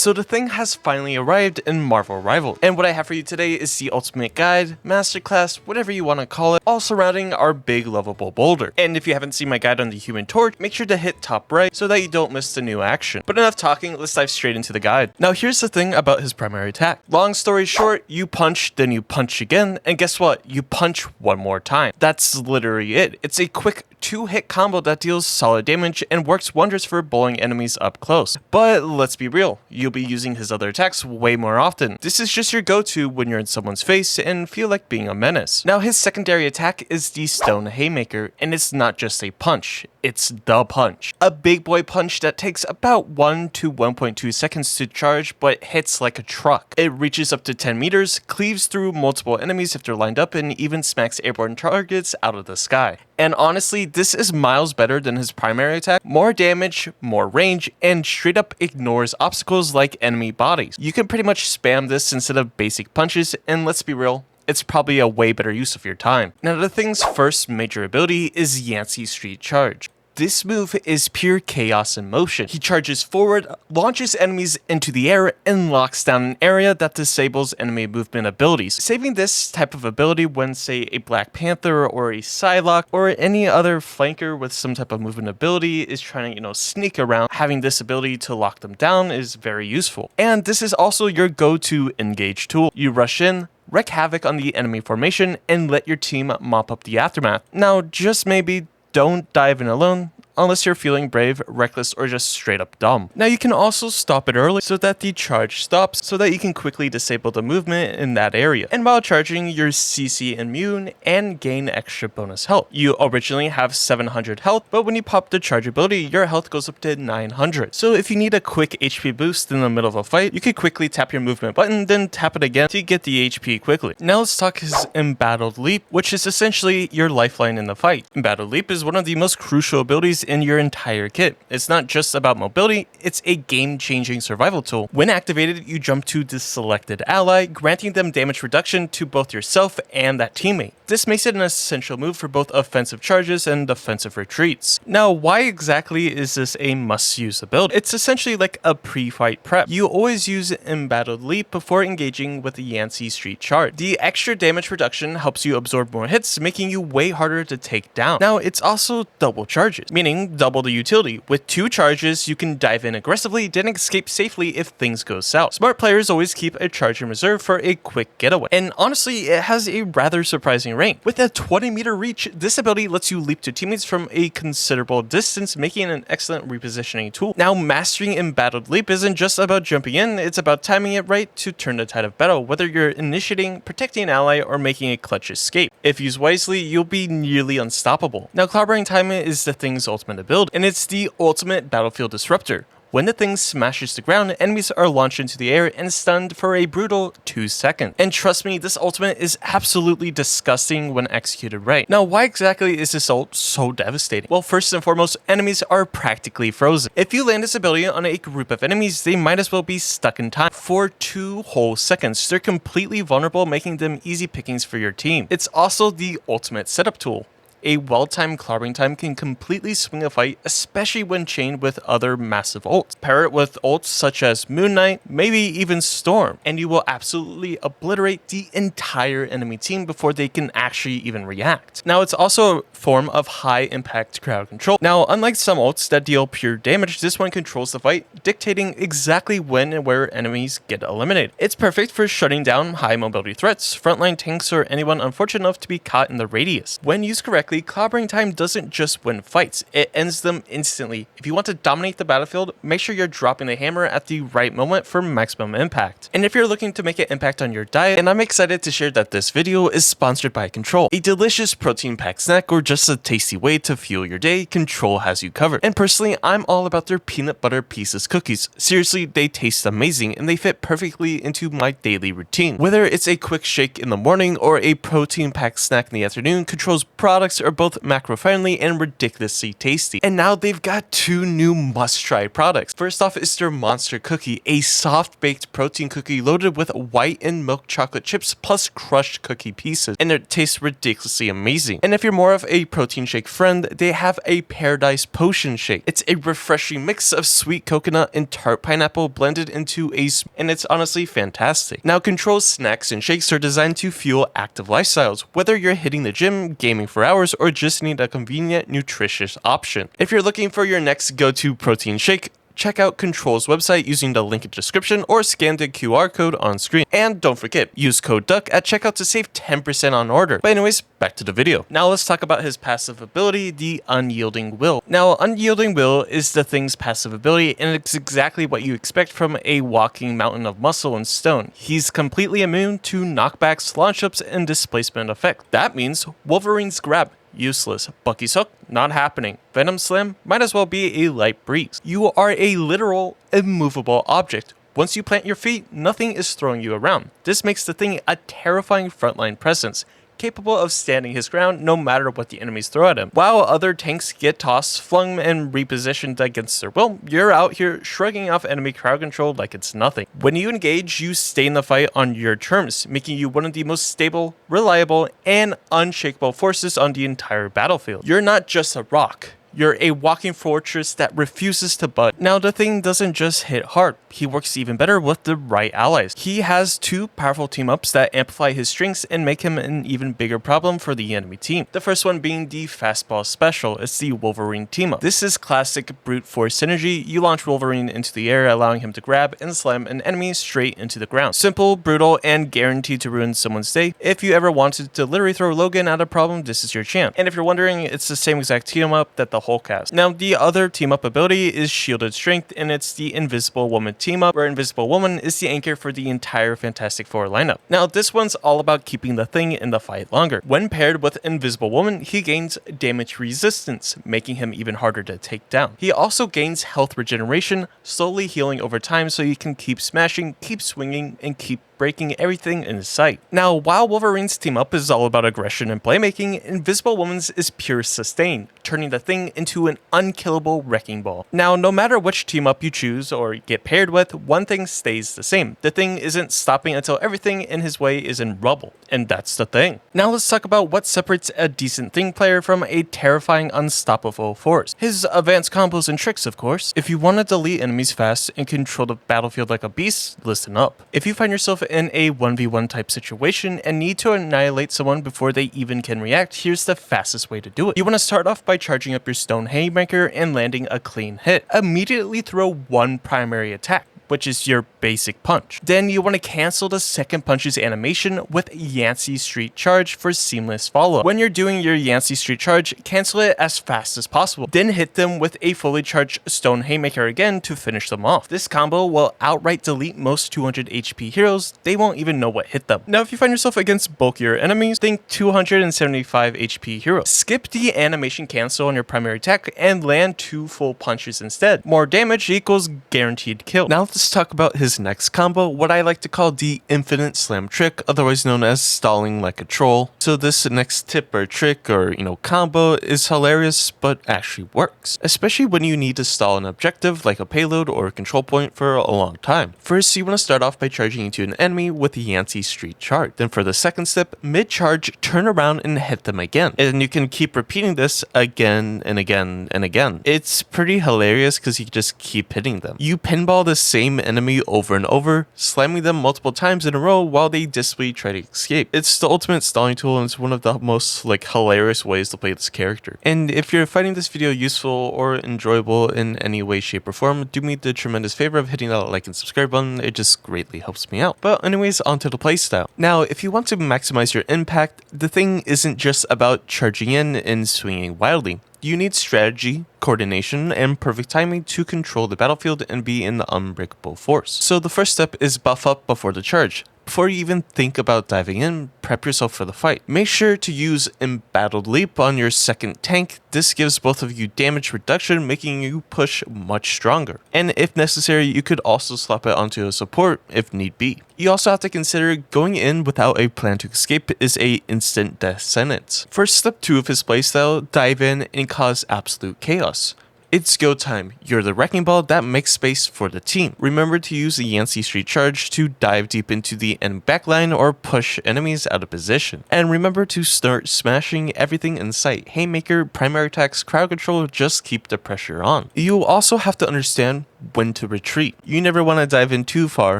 So the thing has finally arrived in Marvel Rivals, and what I have for you today is the ultimate guide, masterclass, whatever you want to call it, all surrounding our big lovable boulder. And if you haven't seen my guide on the Human Torch, make sure to hit top right so that you don't miss the new action. But enough talking, let's dive straight into the guide. Now here's the thing about his primary attack. Long story short, you punch, then you punch again, and guess what? You punch one more time. That's literally it. It's a quick 2-hit combo that deals solid damage and works wonders for bowling enemies up close. But let's be real, you'll be using his other attacks way more often. This is just your go-to when you're in someone's face and feel like being a menace. Now his secondary attack is the Stone Haymaker, and it's not just a punch, it's the punch. A big boy punch that takes about 1 to 1.2 seconds to charge but hits like a truck. It reaches up to 10 meters, cleaves through multiple enemies if they're lined up, and even smacks airborne targets out of the sky. And honestly, this is miles better than his primary attack, more damage, more range, and straight up ignores obstacles like enemy bodies. You can pretty much spam this instead of basic punches, and let's be real, it's probably a way better use of your time. Now the thing's first major ability is Yancy Street Charge. This move is pure chaos in motion. He charges forward, launches enemies into the air, and locks down an area that disables enemy movement abilities. Saving this type of ability when, say, a Black Panther or a Psylocke or any other flanker with some type of movement ability is trying to, sneak around, having this ability to lock them down is very useful. And this is also your go-to engage tool. You rush in, wreak havoc on the enemy formation, and let your team mop up the aftermath. Now, just maybe don't dive in alone, unless you're feeling brave, reckless, or just straight up dumb. Now you can also stop it early so that the charge stops, so that you can quickly disable the movement in that area. And while charging, you're CC immune and gain extra bonus health. You originally have 700 health, but when you pop the charge ability, your health goes up to 900. So if you need a quick HP boost in the middle of a fight, you could quickly tap your movement button, then tap it again to get the HP quickly. Now let's talk his Embattled Leap, which is essentially your lifeline in the fight. Embattled Leap is one of the most crucial abilities in your entire kit. It's not just about mobility, it's a game-changing survival tool. When activated, you jump to the selected ally, granting them damage reduction to both yourself and that teammate. This makes it an essential move for both offensive charges and defensive retreats. Now, why exactly is this a must-use ability? It's essentially like a pre-fight prep. You always use Embattled Leap before engaging with the Yancy Street Charge. The extra damage reduction helps you absorb more hits, making you way harder to take down. Now, it's also double charges, meaning double the utility. With 2 charges, you can dive in aggressively, then escape safely if things go south. Smart players always keep a charge in reserve for a quick getaway. And honestly, it has a rather surprising range. With a 20-meter reach, this ability lets you leap to teammates from a considerable distance, making it an excellent repositioning tool. Now, mastering Embattled Leap isn't just about jumping in, it's about timing it right to turn the tide of battle, whether you're initiating, protecting an ally, or making a clutch escape. If used wisely, you'll be nearly unstoppable. Now, Clobberin timing is the thing's ultimate ability, and it's the ultimate battlefield disruptor. When the thing smashes the ground, enemies are launched into the air and stunned for a brutal 2 seconds. And trust me, this ultimate is absolutely disgusting when executed right. Now, why exactly is this ult so devastating? Well, first and foremost, enemies are practically frozen. If you land this ability on a group of enemies, they might as well be stuck in time for 2 whole seconds. They're completely vulnerable, making them easy pickings for your team. It's also the ultimate setup tool. A well-timed clobbering time can completely swing a fight, especially when chained with other massive ults. Pair it with ults such as Moon Knight, maybe even Storm, and you will absolutely obliterate the entire enemy team before they can actually even react. Now, it's also a form of high-impact crowd control. Now, unlike some ults that deal pure damage, this one controls the fight, dictating exactly when and where enemies get eliminated. It's perfect for shutting down high-mobility threats, frontline tanks, or anyone unfortunate enough to be caught in the radius. When used correctly, Clobbering time doesn't just win fights, it ends them instantly. If you want to dominate the battlefield, make sure you're dropping the hammer at the right moment for maximum impact. And if you're looking to make an impact on your diet, and I'm excited to share that this video is sponsored by Control, a delicious protein-packed snack or just a tasty way to fuel your day, Control has you covered. And personally, I'm all about their peanut butter pieces cookies. Seriously, they taste amazing and they fit perfectly into my daily routine. Whether it's a quick shake in the morning or a protein-packed snack in the afternoon, Control's products are both macro-friendly and ridiculously tasty. And now they've got 2 new must-try products. First off is their Monster Cookie, a soft-baked protein cookie loaded with white and milk chocolate chips plus crushed cookie pieces, and it tastes ridiculously amazing. And if you're more of a protein shake friend, they have a Paradise Potion Shake. It's a refreshing mix of sweet coconut and tart pineapple blended into and it's honestly fantastic. Now, Control's snacks and shakes are designed to fuel active lifestyles, whether you're hitting the gym, gaming for hours, or just need a convenient, nutritious option. If you're looking for your next go-to protein shake, check out Control's website using the link in the description or scan the QR code on screen. And don't forget, use code DUCK at checkout to save 10% on order. But anyways, back to the video. Now let's talk about his passive ability, the Unyielding Will. Now, Unyielding Will is the thing's passive ability, and it's exactly what you expect from a walking mountain of muscle and stone. He's completely immune to knockbacks, launch ups, and displacement effect. That means Wolverine's Grab, useless. Bucky's Hook, not happening. Venom Slam, might as well be a light breeze. You are a literal, immovable object. Once you plant your feet, nothing is throwing you around. This makes the thing a terrifying frontline presence, capable of standing his ground no matter what the enemies throw at him. While other tanks get tossed, flung, and repositioned against their will, you're out here shrugging off enemy crowd control like it's nothing. When you engage, you stay in the fight on your terms, making you one of the most stable, reliable, and unshakable forces on the entire battlefield. You're not just a rock. You're a walking fortress that refuses to budge. Now, the thing doesn't just hit hard. He works even better with the right allies. He has 2 powerful team-ups that amplify his strengths and make him an even bigger problem for the enemy team. The first one being the Fastball Special. It's the Wolverine team-up. This is classic brute force synergy. You launch Wolverine into the air, allowing him to grab and slam an enemy straight into the ground. Simple, brutal, and guaranteed to ruin someone's day. If you ever wanted to literally throw Logan at a problem, this is your chance. And if you're wondering, it's the same exact team-up that the whole cast. Now, the other team-up ability is Shielded Strength, and it's the Invisible Woman team-up, where Invisible Woman is the anchor for the entire Fantastic Four lineup. Now, this one's all about keeping the thing in the fight longer. When paired with Invisible Woman, he gains damage resistance, making him even harder to take down. He also gains health regeneration, slowly healing over time so you can keep smashing, keep swinging, and keep breaking everything in sight. Now, while Wolverine's team-up is all about aggression and playmaking, Invisible Woman's is pure sustain, turning the thing into an unkillable wrecking ball. Now, no matter which team-up you choose or get paired with, one thing stays the same. The thing isn't stopping until everything in his way is in rubble, and that's the thing. Now let's talk about what separates a decent thing player from a terrifying, unstoppable force. His advanced combos and tricks, of course. If you want to delete enemies fast and control the battlefield like a beast, listen up. If you find yourself in a 1v1 type situation and need to annihilate someone before they even can react, here's the fastest way to do it. You want to start off by charging up your stone Haymaker and landing a clean hit. Immediately throw one primary attack, which is your basic punch. Then you want to cancel the second punch's animation with Yancy Street Charge for seamless follow-up. When you're doing your Yancy Street Charge, cancel it as fast as possible. Then hit them with a fully charged Stone Haymaker again to finish them off. This combo will outright delete most 200 HP heroes. They won't even know what hit them. Now, if you find yourself against bulkier enemies, think 275 HP heroes. Skip the animation cancel on your primary attack and land 2 full punches instead. More damage equals guaranteed kill. Now let's talk about his next combo, what I like to call the Infinite Slam trick, otherwise known as stalling like a troll. So this next tip or trick or, combo is hilarious, but actually works, especially when you need to stall an objective like a payload or a control point for a long time. First, you want to start off by charging into an enemy with the Yancy Street Charge. Then for the second step, mid-charge, turn around and hit them again. And you can keep repeating this again and again and again. It's pretty hilarious because you just keep hitting them. You pinball the same enemy over and over, slamming them multiple times in a row while they desperately try to escape. It's the ultimate stalling tool, and it's one of the most hilarious ways to play this character. And if you're finding this video useful or enjoyable in any way, shape, or form, do me the tremendous favor of hitting that like and subscribe button. It just greatly helps me out. But anyways, on to the playstyle. Now, if you want to maximize your impact, the thing isn't just about charging in and swinging wildly. You need strategy, coordination, and perfect timing to control the battlefield and be an unbreakable force. So the first step is buff up before the charge. Before you even think about diving in, prep yourself for the fight. Make sure to use Embattled Leap on your second tank. This gives both of you damage reduction, making you push much stronger. And if necessary, you could also slap it onto a support if need be. You also have to consider going in without a plan to escape is a instant death sentence. For step 2 of his playstyle, dive in and cause absolute chaos. It's go time. You're the wrecking ball that makes space for the team. Remember to use the Yancy Street Charge to dive deep into the end backline or push enemies out of position. And remember to start smashing everything in sight. Haymaker, primary attacks, crowd control, just keep the pressure on. You also have to understand when to retreat. You never want to dive in too far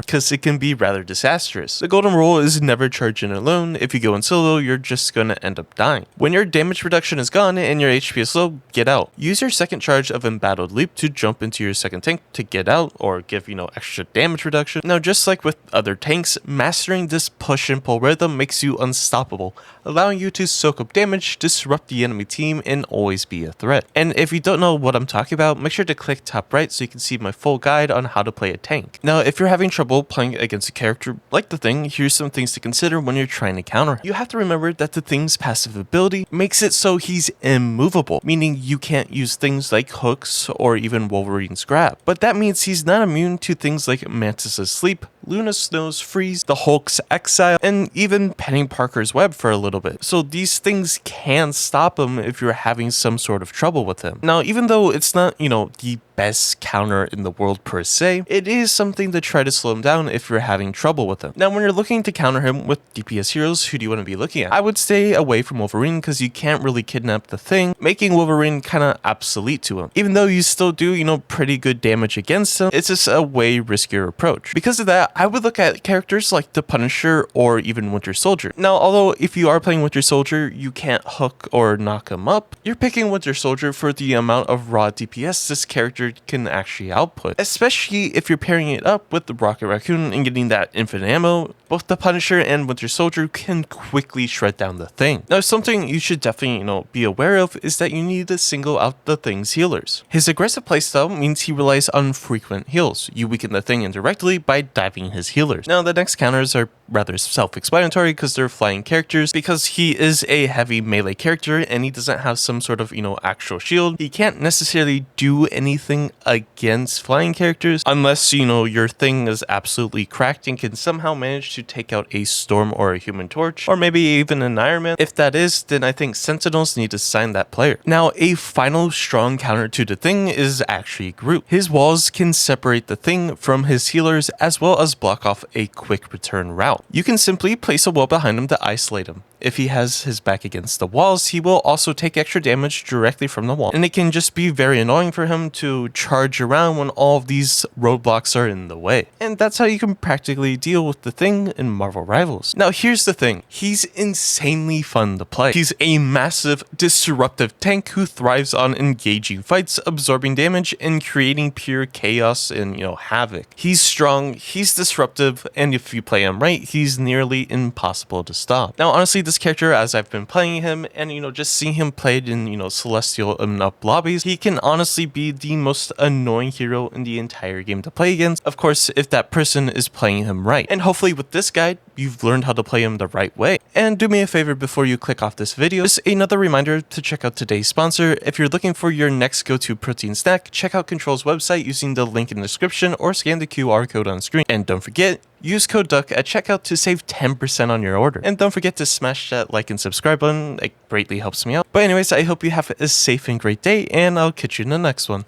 because it can be rather disastrous. The golden rule is never charge in alone. If you go in solo, you're just going to end up dying. When your damage reduction is gone and your HP is low, get out. Use your second charge of Embattled Leap to jump into your second tank to get out or give, extra damage reduction. Now, just like with other tanks, mastering this push and pull rhythm makes you unstoppable, allowing you to soak up damage, disrupt the enemy team, and always be a threat. And if you don't know what I'm talking about, make sure to click top right so you can see my full guide on how to play a tank. Now, if you're having trouble playing against a character like the Thing, here's some things to consider when you're trying to counter him. You have to remember that the Thing's passive ability makes it so he's immovable, meaning you can't use things like hooks or even Wolverine's grab. But that means he's not immune to things like Mantis's sleep, Luna Snow's freeze, the Hulk's exile, and even Penny Parker's web for a little bit. So these things can stop him if you're having some sort of trouble with him. Now, even though it's not, the best counter in the world per se, it is something to try to slow him down if you're having trouble with him. Now, when you're looking to counter him with DPS heroes, who do you want to be looking at? I would stay away from Wolverine because you can't really kidnap the Thing, making Wolverine kind of obsolete to him. Even though you still do, pretty good damage against him, it's just a way riskier approach. Because of that, I would look at characters like the Punisher or even Winter Soldier. Now, although if you are playing Winter Soldier, you can't hook or knock him up, you're picking Winter Soldier for the amount of raw DPS this character can actually output, especially if you're pairing it up with the Rocket Raccoon and getting that infinite ammo. Both the Punisher and Winter Soldier can quickly shred down the Thing. Now, something you should definitely, be aware of is that you need to single out the Thing's healers. His aggressive playstyle means he relies on frequent heals. You weaken the Thing indirectly by diving his healers. Now, the next counters are rather self-explanatory because they're flying characters. Because he is a heavy melee character and he doesn't have some sort of, actual shield, he can't necessarily do anything against flying characters unless, your Thing is absolutely cracked and can somehow manage to take out a Storm or a Human Torch, or maybe even an Iron Man. If that is, then I think Sentinels need to sign that player. Now, a final strong counter to the Thing is actually Groot. His walls can separate the Thing from his healers as well as block off a quick return route. You can simply place a wall behind him to isolate him. If he has his back against the walls, he will also take extra damage directly from the wall. And it can just be very annoying for him to charge around when all of these roadblocks are in the way. And that's how you can practically deal with the Thing in Marvel Rivals. Now, here's the thing. He's insanely fun to play. He's a massive, disruptive tank who thrives on engaging fights, absorbing damage, and creating pure chaos and, havoc. He's strong, he's disruptive, and if you play him right, he's nearly impossible to stop. Now, honestly, this character, as I've been playing him and, just seeing him played in, Celestial and up lobbies, he can honestly be the most annoying hero in the entire game to play against. Of course, if that person is playing him right. And hopefully with this guide, you've learned how to play him the right way. And do me a favor before you click off this video, just another reminder to check out today's sponsor. If you're looking for your next go-to protein snack, check out Control's website using the link in the description or scan the QR code on screen. And don't forget, use code DUCK at checkout to save 10% on your order. And don't forget to smash that like and subscribe button, it greatly helps me out. But anyways, I hope you have a safe and great day, and I'll catch you in the next one.